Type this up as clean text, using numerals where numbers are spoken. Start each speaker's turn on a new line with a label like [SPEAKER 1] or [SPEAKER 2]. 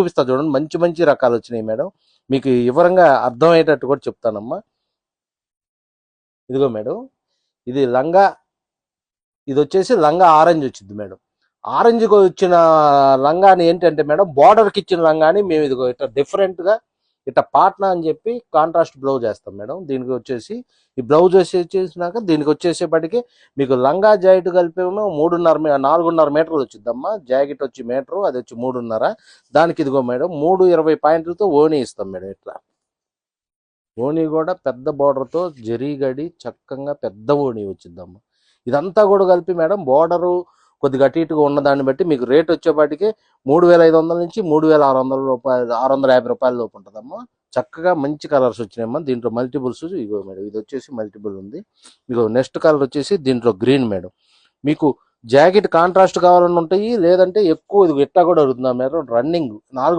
[SPEAKER 1] చూపిస్తా చూడండి, మంచి మంచి రకాలు వచ్చినాయి మేడం. మీకు వివరంగా అర్థమయ్యేటట్టు కూడా చెప్తానమ్మా. ఇదిగో మేడం, ఇది లంగా, ఇది వచ్చేసి లంగా ఆరెంజ్ వచ్చింది మేడం. ఆరెంజ్కి వచ్చిన లంగాని ఏంటంటే మేడం, బార్డర్కి ఇచ్చిన లంగాని మేము ఇదిగో ఇట్లా డిఫరెంట్గా ఇట్లా పాట్నా అని చెప్పి కాంట్రాస్ట్ బ్లౌజ్ వేస్తాం మేడం. దీనికి వచ్చేసి ఈ బ్లౌజ్ వచ్చేసినాక దీనికి వచ్చేసేపటికి మీకు లంగా జాకెట్ కలిపేమో 4.5 మీటర్లు వచ్చిద్దమ్మా. జాకెట్ వచ్చి మీటరు, అది వచ్చి 3.5. దానికి ఇదిగో మేడం 320 పాయింట్లతో ఓణీ ఇస్తాం మేడం. ఇట్లా ఓణీ కూడా పెద్ద బార్డర్తో జరీగడి చక్కగా పెద్ద ఓణీ వచ్చిద్దమ్మా. ఇదంతా కూడా కలిపి మేడం బోర్డరు కొద్దిగా అటు ఇటుగా ఉన్న దాన్ని బట్టి మీకు రేట్ వచ్చేపాటికి 3,500 నుంచి 3,600 రూపాయలు, 650 రూపాయల లోపు ఉంటుందమ్మా. చక్కగా మంచి కలర్స్ వచ్చినాయమ్మా. దీంట్లో మల్టిపుల్స్ ఇగో మేడం, ఇది వచ్చేసి మల్టిపుల్ ఉంది. మీకు నెక్స్ట్ కలర్ వచ్చేసి దీంట్లో గ్రీన్ మేడం. మీకు జాకెట్ కాంట్రాస్ట్ కావాలని ఉంటాయి, లేదంటే ఎక్కువ ఇది ఇట్లా కూడా అడుగుతుందా మేడం. రన్నింగ్ 4